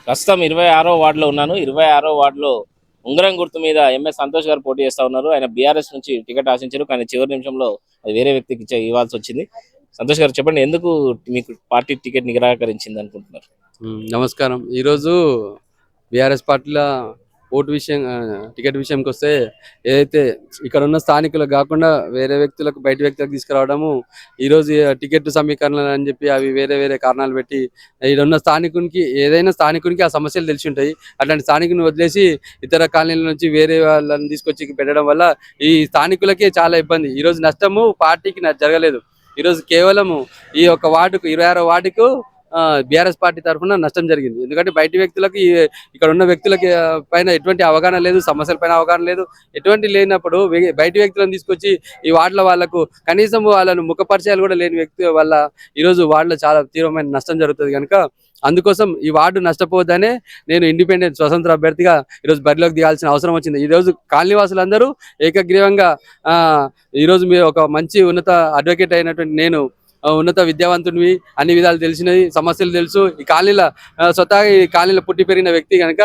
ప్రస్తుతం 26వ వార్డులో ఉన్నాను. 26వ వార్డులో ఉంగరం గుర్తు మీద ఎంఎస్ సంతోష్ గారు పోటీ చేస్తా ఉన్నారు. ఆయన బీఆర్ఎస్ నుంచి టికెట్ ఆశించారు, కానీ చివరి నిమిషంలో అది వేరే వ్యక్తికి ఇవ్వాల్సి వచ్చింది. సంతోష్ గారు చెప్పండి, ఎందుకు మీకు పార్టీ టికెట్ నిరాకరించింది అనుకుంటున్నారు? నమస్కారం. ఈరోజు బీఆర్ఎస్ పార్టీలో ఓటు విషయం టికెట్ విషయంకి వస్తే ఏదైతే ఇక్కడ ఉన్న స్థానికులకు కాకుండా వేరే వ్యక్తులకు బయట వ్యక్తులకు తీసుకురావడము ఈరోజు టికెట్ సమీకరణలు అని చెప్పి అవి వేరే వేరే కారణాలు పెట్టి ఇక్కడ ఉన్న ఏదైనా స్థానికునికి ఆ సమస్యలు తెలిసి ఉంటాయి. అట్లాంటి స్థానికుని వదిలేసి ఇతర కాలనీల నుంచి వేరే వాళ్ళని తీసుకొచ్చి పెట్టడం వల్ల ఈ స్థానికులకే చాలా ఇబ్బంది. ఈరోజు నష్టము పార్టీకి జరగలేదు. ఈరోజు కేవలము ఈ యొక్క వార్డుకు 26వ వార్డుకు బీఆర్ఎస్ పార్టీ తరఫున నష్టం జరిగింది. ఎందుకంటే బయట వ్యక్తులకు ఇక్కడ ఉన్న వ్యక్తులకి పైన ఎటువంటి అవగాహన లేదు, సమస్యల పైన అవగాహన లేదు. ఎటువంటి లేనప్పుడు బయట వ్యక్తులను తీసుకొచ్చి ఈ వార్డుల వాళ్ళకు కనీసం వాళ్ళను ముఖపరిచయాలు కూడా లేని వ్యక్తి వల్ల ఈరోజు వార్డులో చాలా తీవ్రమైన నష్టం జరుగుతుంది. కనుక అందుకోసం ఈ వార్డు నష్టపోవద్దనే నేను ఇండిపెండెంట్ స్వతంత్ర అభ్యర్థిగా ఈరోజు బరిలోకి దిగాల్సిన అవసరం వచ్చింది. ఈరోజు కాలనీవాసులందరూ ఏకగ్రీవంగా ఈరోజు మీరు ఒక మంచి ఉన్నత అడ్వకేట్ అయినటువంటి నేను ఉన్నత విద్యావంతుడివి, అన్ని విధాలు తెలిసినవి, సమస్యలు తెలుసు. ఈ కాలనీలో స్వతహాగా ఈ కాలనీలో పుట్టి పెరిగిన వ్యక్తి కనుక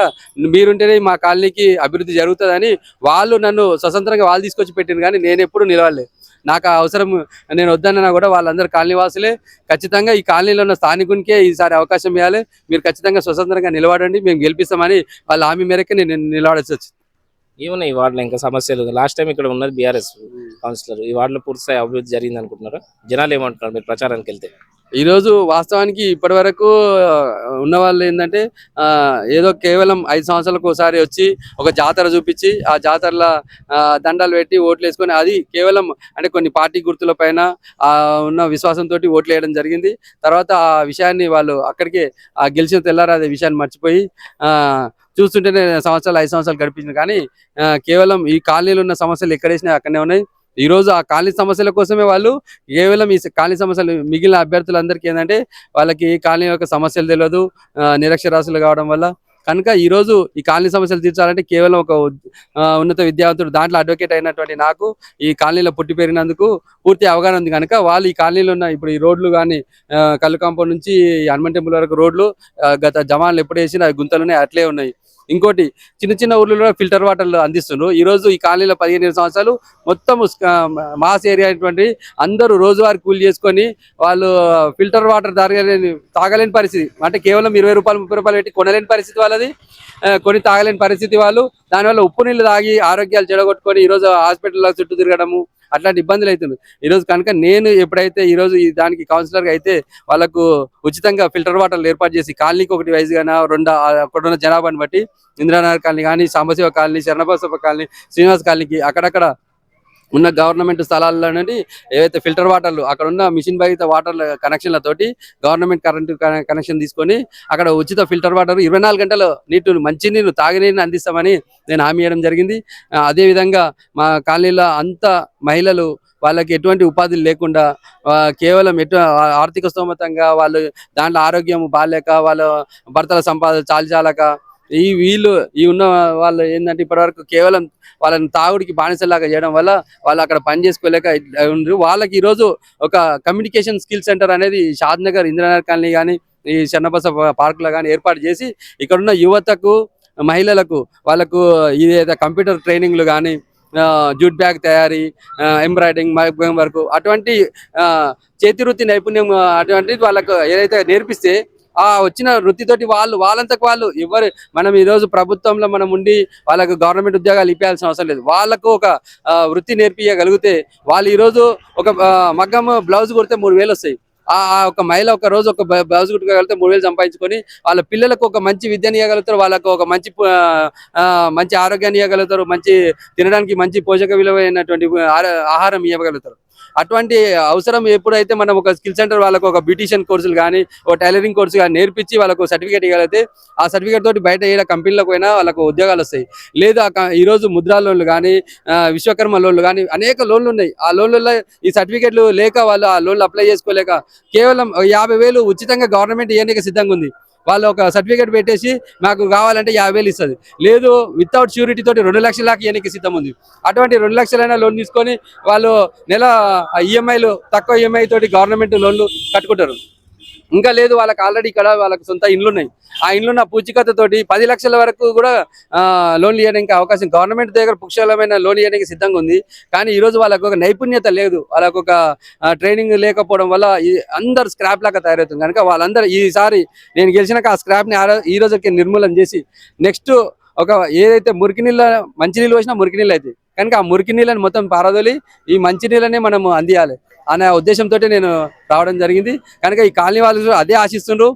మీరుంటేనే మా కాలనీకి అభివృద్ధి జరుగుతుందని వాళ్ళు నన్ను స్వతంత్రంగా వాళ్ళు తీసుకొచ్చి పెట్టింది, కానీ నేను ఎప్పుడు నిలవలేదు. నాకు ఆ అవసరం నేను వద్దన్నా కూడా వాళ్ళందరూ కాలనీవాసులే. ఖచ్చితంగా ఈ కాలనీలో ఉన్న స్థానికునికే ఈసారి అవకాశం ఇవ్వాలి, మీరు ఖచ్చితంగా స్వతంత్రంగా నిలబడండి, మేము గెలిపిస్తామని వాళ్ళ హామీ మేరకే నేను నిలబడాల్సి వచ్చింది. ఏమున్నాయి ఈ వార్డులో ఇంకా సమస్యలు? లాస్ట్ టైం ఇక్కడ ఉన్నది బీఆర్ఎస్ కౌన్సిలర్. ఈ వార్డులో పూర్తిస్థాయి అభివృద్ధి జరిగింది అనుకుంటున్నారా? జనాలు ఏమంటున్నారు మీరు ప్రచారానికి వెళ్తే? ఈరోజు వాస్తవానికి ఇప్పటి వరకు ఉన్న వాళ్ళు ఏంటంటే ఏదో కేవలం 5 సంవత్సరాలకు ఒకసారి వచ్చి ఒక జాతర చూపించి ఆ జాతరలో దండాలు పెట్టి ఓట్లు వేసుకొని అది కేవలం అంటే కొన్ని పార్టీ గుర్తుల పైన ఉన్న విశ్వాసంతో ఓట్లు వేయడం జరిగింది. తర్వాత ఆ విషయాన్ని వాళ్ళు అక్కడికే గెలిచిన తెల్లారు అదే విషయాన్ని మర్చిపోయి చూస్తుంటేనే 5 సంవత్సరాలు గడిపించింది. కానీ కేవలం ఈ కాలనీలో ఉన్న సమస్యలు ఎక్కడేసినా అక్కడనే ఉన్నాయి. ఈ రోజు ఆ కాలనీ సమస్యల కోసమే వాళ్ళు కేవలం ఈ కాలనీ సమస్యలు మిగిలిన అభ్యర్థులందరికీ ఏంటంటే వాళ్ళకి కాలనీ యొక్క సమస్యలు తెలియదు, నిరక్షరాస్యులు కావడం వల్ల. కనుక ఈరోజు ఈ కాలనీ సమస్యలు తీర్చాలంటే కేవలం ఒక ఉన్నత విద్యావంతుడు దాంట్లో అడ్వకేట్ అయినటువంటి నాకు ఈ కాలనీలో పుట్టి పెరిగినందుకు పూర్తి అవగాహన ఉంది. కనుక వాళ్ళు ఈ కాలనీలో ఉన్న ఇప్పుడు ఈ రోడ్లు కానీ కల్లు కాంపౌండ్ నుంచి హనుమాన్ టెంపుల్ వరకు రోడ్లు గత జమాన్లు ఎప్పుడు వేసినా గుంతలున్నాయి, అట్లే ఉన్నాయి. ఇంకోటి చిన్న చిన్న ఊర్లలో ఫిల్టర్ వాటర్లు అందిస్తున్నారు. ఈ రోజు ఈ కాలనీలో 15 సంవత్సరాలు మొత్తం మాస్ ఏరియా అయినటువంటి అందరూ రోజువారీ కూలి చేసుకొని వాళ్ళు ఫిల్టర్ వాటర్ తాగలేని పరిస్థితి. అంటే కేవలం 20 రూపాయలు 30 రూపాయలు పెట్టి కొనలేని పరిస్థితి వాళ్ళది, కొని తాగలేని పరిస్థితి వాళ్ళు. దానివల్ల ఉప్పు నీళ్ళు తాగి ఆరోగ్యాలు చెడగొట్టుకొని ఈరోజు హాస్పిటల్లో చుట్టూ తిరగడము అట్లాంటి ఇబ్బందులు అవుతుంది ఈరోజు. కనుక నేను ఎప్పుడైతే ఈరోజు దానికి కౌన్సిలర్గా అయితే వాళ్ళకు ఉచితంగా ఫిల్టర్ వాటర్లు ఏర్పాటు చేసి కాలనీకి ఒకటి వైజ్ గానా అక్కడున్న జనాభాని బట్టి ఇందిరానగర్ కాలనీ కానీ, సాంబశివ కాలనీ, శరణబసప్ప కాలనీ, శ్రీనివాస్ కాలనీకి అక్కడక్కడ ఉన్న గవర్నమెంట్ స్థలాల్లో నుండి ఏవైతే ఫిల్టర్ వాటర్లు అక్కడ ఉన్న మిషన్ బాధిత వాటర్ కనెక్షన్లతోటి గవర్నమెంట్ కరెంటు కనెక్షన్ తీసుకొని అక్కడ ఉచిత ఫిల్టర్ వాటర్ 24 గంటలు మంచినీరు తాగినీరుని అందిస్తామని నేను హామీ ఇవ్వడం జరిగింది. అదేవిధంగా మా కాలనీలో అంత మహిళలు వాళ్ళకి ఎటువంటి ఉపాధులు లేకుండా కేవలం ఆర్థిక స్తోమతంగా వాళ్ళు దాంట్లో ఆరోగ్యం బాగాలేక వాళ్ళ భర్తల సంపాదన చాలక వీళ్ళు ఉన్న వాళ్ళు ఏంటంటే ఇప్పటివరకు కేవలం వాళ్ళని తాగుడికి బానిసలాగా చేయడం వల్ల వాళ్ళు అక్కడ పని చేసుకోలేక ఉండరు. వాళ్ళకి ఈరోజు ఒక కమ్యూనికేషన్ స్కిల్ సెంటర్ అనేది షాద్నగర్, ఇందిరానగర్ కాలనీ కానీ ఈ చెన్నబస పార్కులో కానీ ఏర్పాటు చేసి ఇక్కడున్న యువతకు, మహిళలకు వాళ్ళకు ఇదేదో కంప్యూటర్ ట్రైనింగ్లు కానీ, జూట్ బ్యాగ్ తయారీ, ఎంబ్రాయిడింగ్, మగ్గం వర్క్ అటువంటి చేతి వృత్తి నైపుణ్యం అటువంటిది వాళ్ళకు ఏదైతే నేర్పిస్తే ఆ వచ్చిన వృత్తితోటి వాళ్ళంతకు వాళ్ళు ఎవరు మనం ఈరోజు ప్రభుత్వంలో మనం ఉండి వాళ్ళకు గవర్నమెంట్ ఉద్యోగాలు ఇప్పాల్సిన అవసరం లేదు. వాళ్ళకు ఒక వృత్తి నేర్పించగలిగితే వాళ్ళు ఈరోజు ఒక మగ్గం బ్లౌజ్ కుడితే 3,000 వస్తాయి. ఒక మహిళ ఒక రోజు ఒక బ్లౌజ్ కుట్టుకోగలిగితే 3,000 సంపాదించుకొని వాళ్ళ పిల్లలకు ఒక మంచి విద్యను ఇవ్వగలుగుతారు, వాళ్ళకు ఒక మంచి ఆరోగ్యాన్ని ఇవ్వగలుగుతారు, మంచి తినడానికి మంచి పోషక విలువైనటువంటి ఆహారం ఇవ్వగలుగుతారు. అటువంటి అవసరం ఎప్పుడైతే మనం ఒక స్కిల్ సెంటర్ వాళ్ళకు ఒక బ్యూటిషియన్ కోర్సులు కానీ, ఒక టైలరింగ్ కోర్సు కానీ నేర్పించి వాళ్ళకు సర్టిఫికేట్ ఇవ్వగలిగితే ఆ సర్టిఫికేట్ తోటి బయట ఏ కంపెనీలకు పోయినా వాళ్ళకు ఉద్యోగాలు వస్తాయి. లేదా ఈరోజు ముద్రా లోన్లు కానీ, విశ్వకర్మ లోన్లు కానీ అనేక లోన్లు ఉన్నాయి. ఆ లోన్లలో ఈ సర్టిఫికేట్లు లేక వాళ్ళు ఆ లోన్లు అప్లై చేసుకోలేక కేవలం 50,000 ఉచితంగా గవర్నమెంట్ ఇవ్వడానికి సిద్ధంగా ఉంది. వాళ్ళు ఒక సర్టిఫికేట్ పెట్టేసి మాకు కావాలంటే 50,000 ఇస్తుంది. లేదు వితౌట్ ష్యూరిటీ తోటి 2 లక్షల దాకా ఇవ్వడానికి సిద్ధం ఉంది. అటువంటి 2 లక్షలైనా లోన్ తీసుకొని వాళ్ళు నెల ఈఎంఐలు తక్కువ ఈఎంఐ తోటి గవర్నమెంట్ లోన్లు కట్టుకుంటారు. ఇంకా లేదు, వాళ్ళకి ఆల్రెడీ ఇక్కడ వాళ్ళకి సొంత ఇండ్లు ఉన్నాయి. ఆ ఇండ్లున్న పూచికత్తతోటి 10 లక్షల వరకు కూడా లోన్లు ఇవ్వడానికి అవకాశం గవర్నమెంట్ దగ్గర పుష్కలమైన లోన్ ఇవ్వడానికి సిద్ధంగా ఉంది. కానీ ఈ రోజు వాళ్ళకు ఒక నైపుణ్యత లేదు, వాళ్ళకు ఒక ట్రైనింగ్ లేకపోవడం వల్ల అందరు స్క్రాప్ లాగా తయారవుతుంది. కనుక వాళ్ళందరూ ఈసారి నేను గెలిచినాక ఆ స్క్రాప్ ని ఈ రోజుకి నిర్మూలన చేసి నెక్స్ట్ ఒక ఏదైతే మురికి నీళ్ళ మంచి నీళ్ళు వచ్చినా మురికి నీళ్ళు అవుతాయి, కనుక ఆ మురికి నీళ్ళని మొత్తం పారదోలి ఈ మంచి నీళ్ళనే మనం అందియాలి అనే ఉద్దేశంతో నేను రావడం జరిగింది. కనుక ఈ కాలనీ వాళ్ళు అదే ఆశిస్తుండ్రు.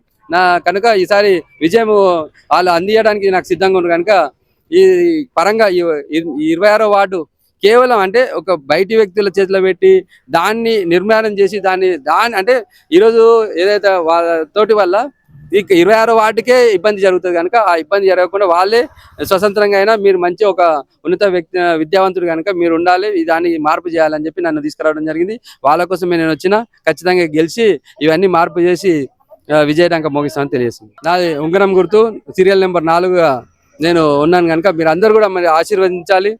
కనుక ఈసారి విజయం వాళ్ళు అందియడానికి నాకు సిద్ధంగా ఉన్నారు. కనుక ఈ పరంగా ఈ 26వ వార్డు కేవలం అంటే ఒక బయటి వ్యక్తుల చేతిలో పెట్టి దాన్ని నిర్మాణం చేసి దాన్ని అంటే ఈరోజు ఏదైతే వాళ్ళ తోటి వల్ల ఈ 26వ వార్డుకే ఇబ్బంది జరుగుతుంది. కనుక ఆ ఇబ్బంది జరగకుండా వాళ్ళే స్వతంత్రంగా అయినా మీరు మంచి ఒక ఉన్నత వ్యక్తి విద్యావంతుడు కనుక మీరు ఉండాలి, దాన్ని మార్పు చేయాలని చెప్పి నన్ను తీసుకురావడం జరిగింది. వాళ్ళ కోసమే నేను వచ్చిన, ఖచ్చితంగా గెలిచి ఇవన్నీ మార్పు చేసి విజయడంక మోగిస్తామని తెలియజేస్తుంది. నాది ఉంగరం గుర్తు, సీరియల్ నెంబర్ 4గా నేను ఉన్నాను. కనుక మీరు అందరు కూడా మరి ఆశీర్వదించాలి.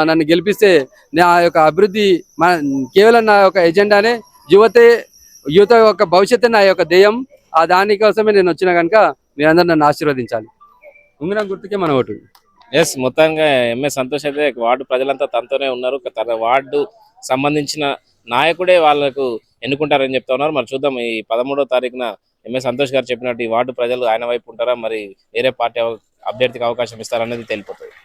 నన్ను గెలిపిస్తే నా యొక్క అభివృద్ధి కేవలం నా యొక్క ఎజెండానే యువత యొక్క భవిష్యత్తు నా యొక్క ధ్యేయం. ఆ దానికోసమే నేను వచ్చిన కనుక మీరందరూ నన్ను ఆశీర్వదించాలి. ఉంగరం గుర్తుకే మన ఓటు. ఎస్, మొత్తంగా ఎంఎస్ సంతోష్ అయితే వార్డు ప్రజలంతా తనతోనే ఉన్నారు. తన వార్డు సంబంధించిన నాయకుడే వాళ్ళకు ఎన్నుకుంటారని చెప్తా ఉన్నారు. మరి చూద్దాం ఈ 13వ తారీఖున ఎంఎస్ సంతోష్ గారు చెప్పినట్టు ఈ వార్డు ప్రజలు ఆయన వైపు ఉంటారా, మరి వేరే పార్టీ అభ్యర్థికి అవకాశం ఇస్తారనేది తెలిపోతుంది.